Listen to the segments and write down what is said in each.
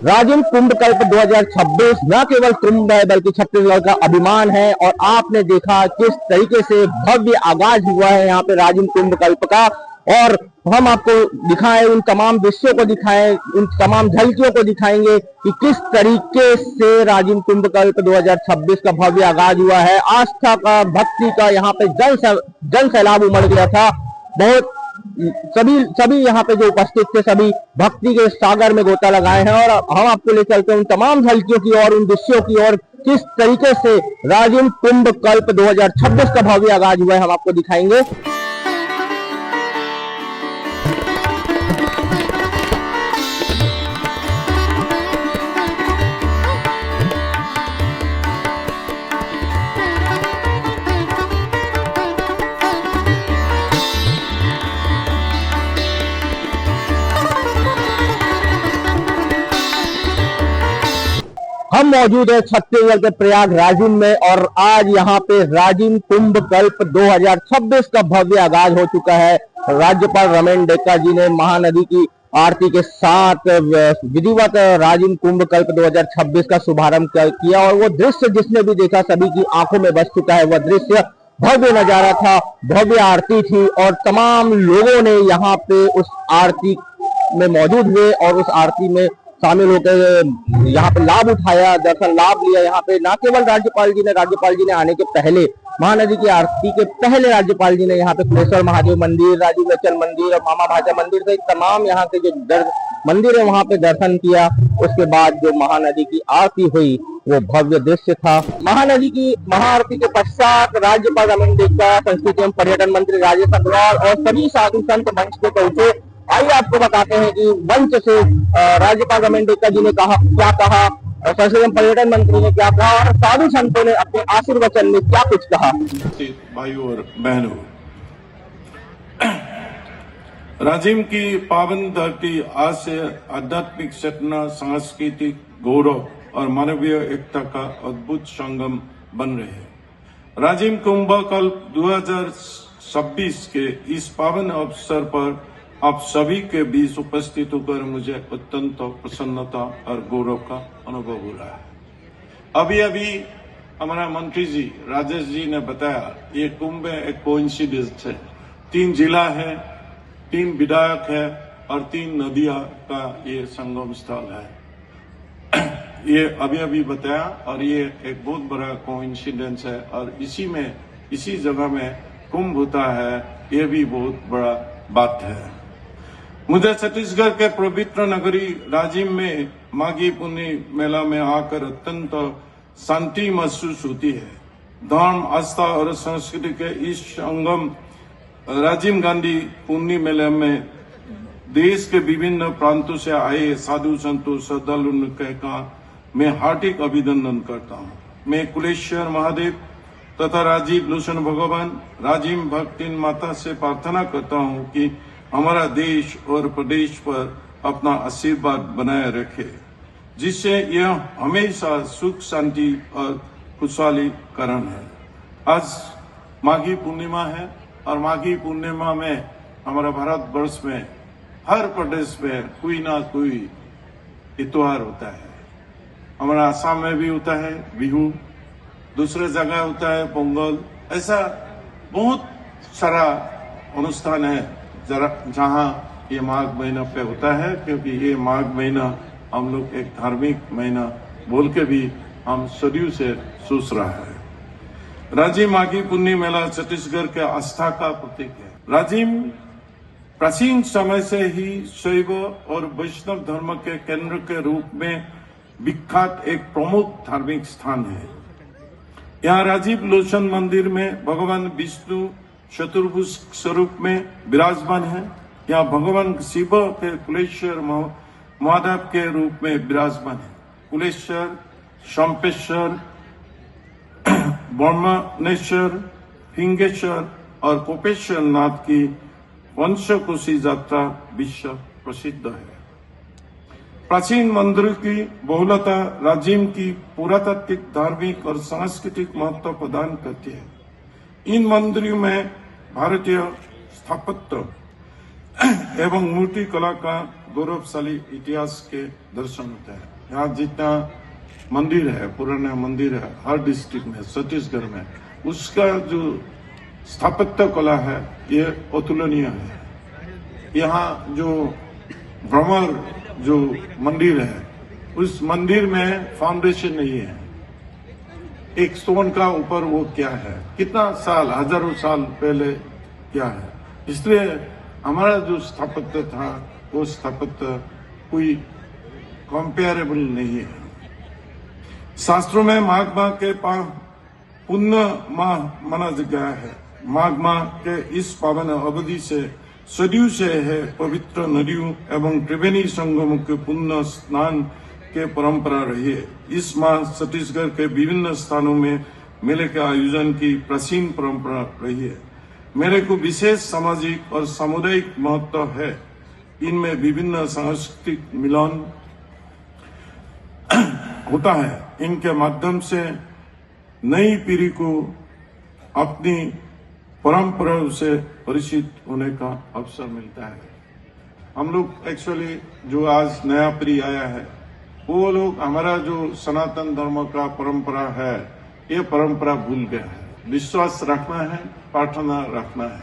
राजिम कुंभ कल्प 2026 न केवल कुंभ है बल्कि छत्तीसगढ़ का अभिमान है। और आपने देखा किस तरीके से भव्य आगाज हुआ है यहाँ पे राजिम कुंभ कल्प का। और हम आपको दिखाएं, उन तमाम दृश्यों को दिखाएं, उन तमाम झलकियों को दिखाएंगे कि किस तरीके से राजिम कुंभ कल्प 2026 का भव्य आगाज हुआ है। आस्था का, भक्ति का यहाँ पे जन सैलाब उमड़ गया था। बहुत सभी यहाँ पे जो उपस्थित थे सभी भक्ति के सागर में गोता लगाए हैं। और हम आपको ले चलते हैं उन तमाम झलकियों की और उन दृश्यों की और किस तरीके से राजिम कुंभ कल्प 2026 का भव्य आगाज हुआ है, हम आपको दिखाएंगे। हम मौजूद है छत्तीसगढ़ के प्रयाग राजिम में और आज यहाँ पे राजिम कुंभ कल्प 2026 का भव्य आगाज हो चुका है। राज्यपाल रमेन डेका जी ने महानदी की आरती के साथ विधिवत राजिम कुंभ कल्प 2026 का शुभारंभ किया। और वो दृश्य जिसने भी देखा सभी की आंखों में बस चुका है। वह दृश्य भव्य नजारा था, भव्य आरती थी और तमाम लोगों ने यहाँ पे उस आरती में मौजूद हुए और उस आरती में शामिल होकर यहाँ पे लाभ उठाया, दर्शन लाभ लिया। यहाँ पे न केवल राज्यपाल जी ने आने के पहले, महानदी की आरती के पहले राज्यपाल जी ने यहाँ पे कुलेश्वर महादेव मंदिर, राजीव लोचन मंदिर और मामा भाजा मंदिर से तमाम यहाँ के जो मंदिर है वहाँ पे दर्शन किया। उसके बाद जो महानदी की आरती हुई वो भव्य दृश्य था। महानदी की महाआरती के पश्चात राज्यपाल रमेन डेका, संस्कृति एवं पर्यटन मंत्री राजेश अग्रवाल और सभी साधु संत मंच पे पहुंचे। आइए आपको बताते हैं कि मंच से राज्यपाल रमेन डेका जी ने क्या कहा, संस्कृति एवं पर्यटन मंत्री ने क्या कहा और साधु संतों ने अपने आशीर्वचन में क्या कुछ कहा। भाइयों और बहनों, राजिम की पावन धरती आज से आध्यात्मिक चेतना, सांस्कृतिक गौरव और मानवीय एकता का अद्भुत संगम बन रहे हैं। राजिम कुंभ कल्प 2026 के इस पावन अवसर पर आप सभी के बीच उपस्थित होकर मुझे अत्यंत प्रसन्नता और गौरव का अनुभव हो रहा है। अभी अभी हमारा मंत्री जी राजेश जी ने बताया ये कुंभ एक कोइंसिडेंस है। 3 जिला है, 3 विधायक है और 3 नदियां का ये संगम स्थल है। ये अभी अभी बताया और ये एक बहुत बड़ा कोइंसिडेंस है। और इसी जगह में कुंभ होता है, ये भी बहुत बड़ा बात है। मुझे छत्तीसगढ़ के पवित्र नगरी राजिम में माघी पुन्नी मेला में आकर अत्यंत शांति महसूस होती है। धर्म, आस्था और संस्कृति के इस संगम राजिम गांधी पुन्नी मेले में देश के विभिन्न प्रांतों से आए साधु संतों, श्रद्धालुओं का मैं हार्दिक अभिनंदन करता हूँ। मैं कुलेश्वर महादेव तथा राजीव लोचन भगवान राजिम भक्ति माता से प्रार्थना करता हूँ कि हमारा देश और प्रदेश पर अपना आशीर्वाद बनाए रखे, जिससे यह हमेशा सुख, शांति और खुशहाली कारण है। आज माघी पूर्णिमा है और माघी पूर्णिमा में हमारा भारत वर्ष में हर प्रदेश में कोई ना कोई त्योहार होता है। हमारा आसाम में भी होता है बिहू, दूसरे जगह होता है पोंगल। ऐसा बहुत सारा अनुष्ठान है जहाँ ये माघ महीना पे होता है, क्योंकि ये माघ महीना हम लोग एक धार्मिक महीना बोल के भी हम सदियों से सोच रहा है। राजिम माघी पुन्नी मेला छत्तीसगढ़ के आस्था का प्रतीक है। राजिम प्राचीन समय से ही शैव और वैष्णव धर्म के केंद्र के रूप में विख्यात एक प्रमुख धार्मिक स्थान है। यहाँ राजीव लोचन मंदिर में भगवान विष्णु चतुर्भुज स्वरूप में विराजमान है। यहाँ भगवान शिव के कुलेश्वर महादेव के रूप में विराजमान है। कुलेश्वर, शंपेश्वर, ब्रह्मनेश्वर, हिंगेश्वर और कोपेश्वर नाथ की पंचकोशी यात्रा विश्व प्रसिद्ध है। प्राचीन मंदिरों की बहुलता राजिम की पुरातात्विक, धार्मिक और सांस्कृतिक महत्व प्रदान करती है। इन मंदिरों में भारतीय स्थापत्य एवं मूर्ति कला का गौरवशाली इतिहास के दर्शन होते हैं। यहाँ जितना मंदिर है, पुराना मंदिर है हर डिस्ट्रिक्ट में, छत्तीसगढ़ में, उसका जो स्थापत्य कला है ये अतुलनीय है। यहाँ जो भ्रमर जो मंदिर है, उस मंदिर में फाउंडेशन नहीं है, एक स्टोन का ऊपर वो क्या है, कितना साल, हजारों साल पहले क्या है। इसलिए हमारा जो स्थापत्य था वो स्थापत्य कोई कंपेरेबल नहीं है। शास्त्रों में माघ माह के पुण्य माह माना गया है। माघ माह के इस पावन अवधि से सदियों से है पवित्र नदियों एवं त्रिवेणी संगम के पुण्य स्नान के परंपरा रही है। इस माह छत्तीसगढ़ के विभिन्न स्थानों में मेले के आयोजन की प्राचीन परंपरा रही है। मेले को विशेष सामाजिक और सामुदायिक महत्व है। इनमें विभिन्न सांस्कृतिक मिलन होता है। इनके माध्यम से नई पीढ़ी को अपनी परंपराओं से परिचित होने का अवसर मिलता है। हम लोग एक्चुअली जो आज नया पीढ़ी आया है, वो लोग हमारा जो सनातन धर्म का परंपरा है, ये परंपरा भूल गया है। विश्वास रखना है, प्रार्थना रखना है।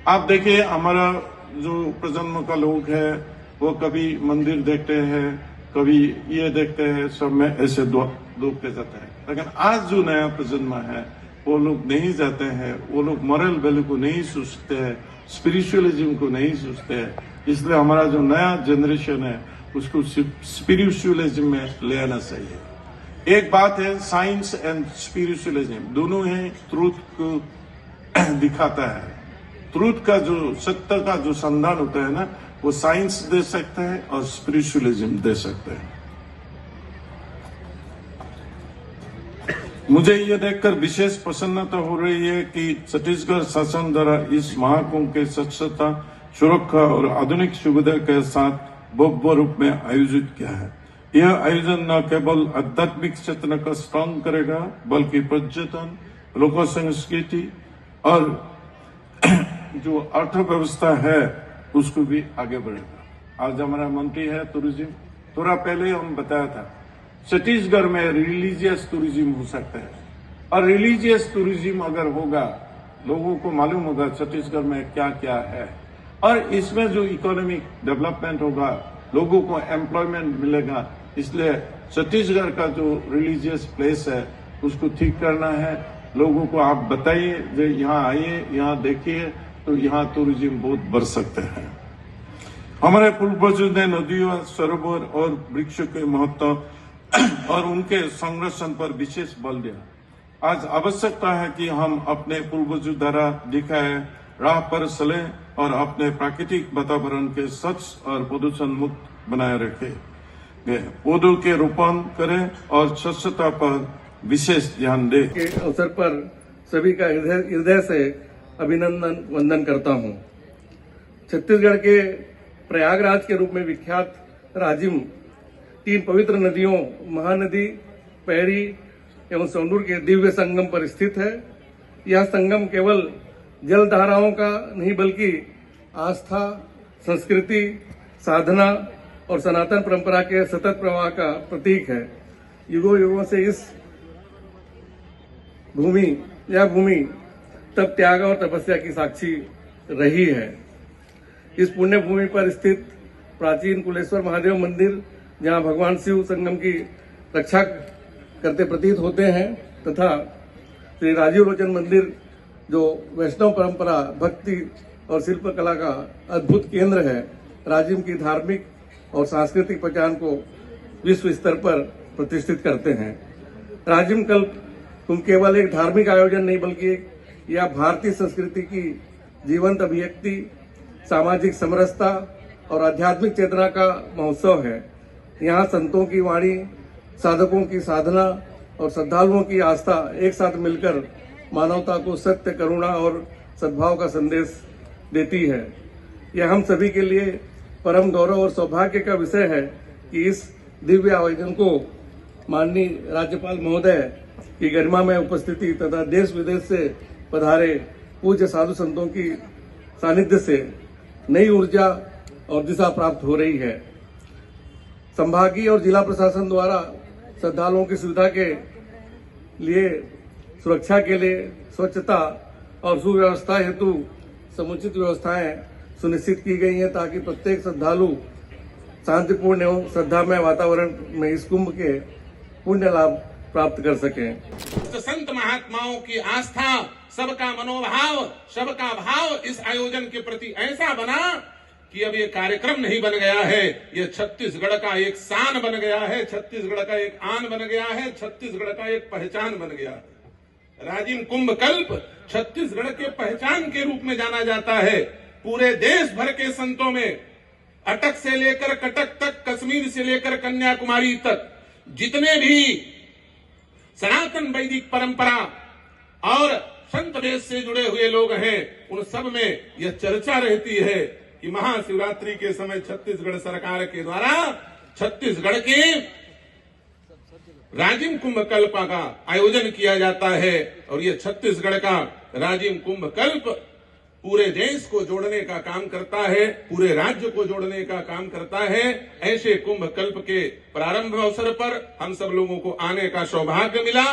आप देखिए हमारा जो प्रजन्म का लोग है, वो कभी मंदिर देखते हैं, कभी ये देखते हैं, सब में ऐसे दो के जाते हैं। लेकिन आज जो नया प्रजन्म है, वो लोग नहीं जाते हैं, वो लोग मॉरल वैल्यू को नहीं सोचते हैं, स्पिरिचुअलिज्म को नहीं सोचते हैं। इसलिए हमारा जो नया जनरेशन है, उसको स्पिरिचुअलिज्म में ले आना चाहिए। एक बात है, साइंस एंड स्पिरिचुअलिज्म दोनों ही ट्रूथ को दिखाता है। ट्रूथ का जो सत्य का जो संधान होता है ना, वो साइंस दे सकता है और स्पिरिचुअलिज्म दे सकता है। मुझे ये देखकर विशेष प्रसन्नता हो रही है कि छत्तीसगढ़ शासन द्वारा इस महाकुंभ के स्वच्छता, सुरक्षा और आधुनिक सुविधा के साथ भव्य रूप में आयोजित किया है। यह आयोजन न केवल आध्यात्मिक चेतना का स्ट्रांग करेगा, बल्कि पर्यटन, लोक संस्कृति और जो अर्थव्यवस्था है उसको भी आगे बढ़ेगा। आज हमारा मंत्री है टूरिज्म, थोड़ा पहले हम बताया था, छत्तीसगढ़ में रिलीजियस टूरिज्म हो सकता है। और रिलीजियस टूरिज्म अगर होगा, लोगों को मालूम होगा छत्तीसगढ़ में क्या क्या है, और इसमें जो इकोनॉमिक डेवलपमेंट होगा, लोगों को एम्प्लॉयमेंट मिलेगा। इसलिए छत्तीसगढ़ का जो रिलीजियस प्लेस है उसको ठीक करना है। लोगों को आप बताइए, जो यहाँ आइए, यहाँ देखिए, तो यहाँ टूरिज्म बहुत बढ़ सकते हैं। हमारे पूर्वजों ने नदियों, सरोवर और वृक्षों के महत्व और उनके संरक्षण पर विशेष बल दिया। आज आवश्यकता है कि हम अपने पूर्वजों द्वारा दिखाए राह पर चलें और अपने प्राकृतिक वातावरण के स्वच्छ और प्रदूषण मुक्त बनाए रखें। पौधों के रोपण करें और स्वच्छता पर विशेष ध्यान दें। के अवसर पर सभी का हृदय से अभिनंदन वंदन करता हूं। छत्तीसगढ़ के प्रयागराज के रूप में विख्यात राजिम 3 पवित्र नदियों महानदी, पैरी एवं सोंडूर के दिव्य संगम पर स्थित है। यह संगम केवल जल धाराओं का नहीं, बल्कि आस्था, संस्कृति, साधना और सनातन परंपरा के सतत प्रवाह का प्रतीक है। युगों युगों से यह भूमि तप, त्याग और तपस्या की साक्षी रही है। इस पुण्य भूमि पर स्थित प्राचीन कुलेश्वर महादेव मंदिर, जहां भगवान शिव संगम की रक्षा करते प्रतीत होते हैं, तथा श्री राजीव लोचन मंदिर, जो वैष्णव परंपरा, भक्ति और शिल्प कला का अद्भुत केंद्र है, राजिम की धार्मिक और सांस्कृतिक पहचान को विश्व स्तर पर प्रतिष्ठित करते हैं। राजिम कल्प केवल एक धार्मिक आयोजन नहीं, बल्कि यह भारतीय संस्कृति की जीवंत अभिव्यक्ति, सामाजिक समरसता और आध्यात्मिक चेतना का महोत्सव है। यहाँ संतों की वाणी, साधकों की साधना और श्रद्धालुओं की आस्था एक साथ मिलकर मानवता को सत्य, करुणा और सद्भाव का संदेश देती है। यह हम सभी के लिए परम गौरव और सौभाग्य का विषय है कि इस दिव्य आयोजन को माननीय राज्यपाल महोदय की गरिमा में उपस्थिति तथा देश विदेश से पधारे पूज्य साधु संतों की सानिध्य से नई ऊर्जा और दिशा प्राप्त हो रही है। संभागीय और जिला प्रशासन द्वारा श्रद्धालुओं की सुविधा के लिए सुरक्षा के लिए स्वच्छता और सुव्यवस्था हेतु समुचित व्यवस्थाएं सुनिश्चित की गई हैं ताकि प्रत्येक श्रद्धालु शांतिपूर्ण एवं श्रद्धामय वातावरण में इस कुंभ के पुण्य लाभ प्राप्त कर सकें। संत महात्माओं की आस्था, सबका मनोभाव, सबका भाव इस आयोजन के प्रति ऐसा बना कि अब ये कार्यक्रम नहीं बन गया है, ये छत्तीसगढ़ का एक शान बन गया है, छत्तीसगढ़ का एक आन बन गया है, छत्तीसगढ़ का एक पहचान बन गया है। राजिम कुंभ कल्प छत्तीसगढ़ के पहचान के रूप में जाना जाता है। पूरे देश भर के संतों में अटक से लेकर कटक तक, कश्मीर से लेकर कन्याकुमारी तक जितने भी सनातन वैदिक परंपरा और संत वेद से जुड़े हुए लोग हैं, उन सब में यह चर्चा रहती है कि महाशिवरात्रि के समय छत्तीसगढ़ सरकार के द्वारा छत्तीसगढ़ के राजिम कुंभ कल्प का आयोजन किया जाता है। और ये छत्तीसगढ़ का राजिम कुंभ कल्प पूरे देश को जोड़ने का काम करता है, पूरे राज्य को जोड़ने का काम करता है। ऐसे कुंभ कल्प के प्रारंभ अवसर पर हम सब लोगों को आने का सौभाग्य मिला।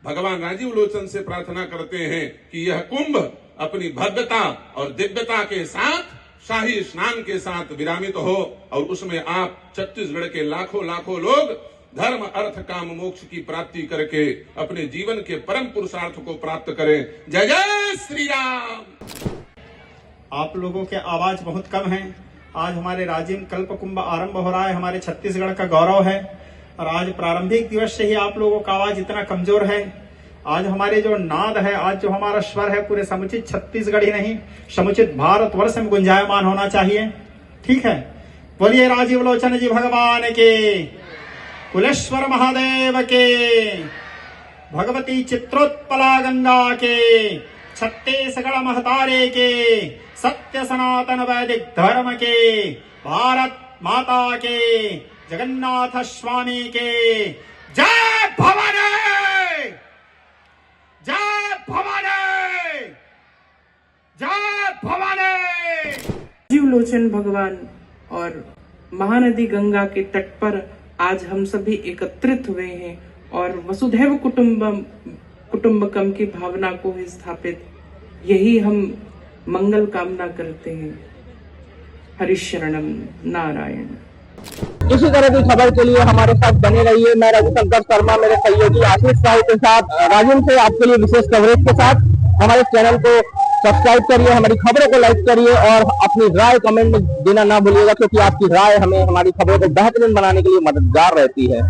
भगवान राजीव लोचन से प्रार्थना करते हैं कि यह कुंभ अपनी भव्यता और दिव्यता के साथ, शाही स्नान के साथ विरामित हो और उसमें आप छत्तीसगढ़ के लाखों लाखों लोग धर्म, अर्थ, काम, मोक्ष की प्राप्ति करके अपने जीवन के परम पुरुषार्थ को प्राप्त करें। जय जय श्री राम। आप लोगों के आवाज बहुत कम है। आज हमारे राजिम कल्प कुंभ आरंभ हो रहा है, हमारे छत्तीसगढ़ का गौरव है। और आज प्रारंभिक दिवस से ही आप लोगों का आवाज इतना कमजोर है। आज हमारे जो नाद है, आज जो हमारा स्वर है, पूरे समुचित छत्तीसगढ़ ही नहीं, समुचित भारतवर्ष में गुंजायमान होना चाहिए। ठीक है, बोलिए राजीव लोचन जी भगवान के, कुलेश्वर महादेव के, भगवती चित्रोत्पला गंगा के, छत्तीसगढ़ महतारे के, सत्य सनातन वैदिक धर्म के, भारत माता के, जगन्नाथ स्वामी के। जय भवानी, जय भवानी, जय भवानी। राजीव लोचन भगवान और महानदी गंगा के तट पर आज हम सभी एकत्रित हुए हैं और वसुधैव कुटुंबकम की भावना को स्थापित, यही हम मंगल कामना करते हैं। हरिशरणम नारायण। इसी तरह की खबर के लिए हमारे साथ बने रहिए। मैं रविशंकर शर्मा, मेरे सहयोगी आशीष साहू के साथ राजिम से आपके लिए विशेष कवरेज के साथ। हमारे चैनल को सब्सक्राइब करिए, हमारी खबरों को लाइक करिए और अपनी राय कमेंट में देना ना भूलिएगा, क्योंकि आपकी राय हमें हमारी खबरों को बेहतरीन बनाने के लिए मददगार रहती है।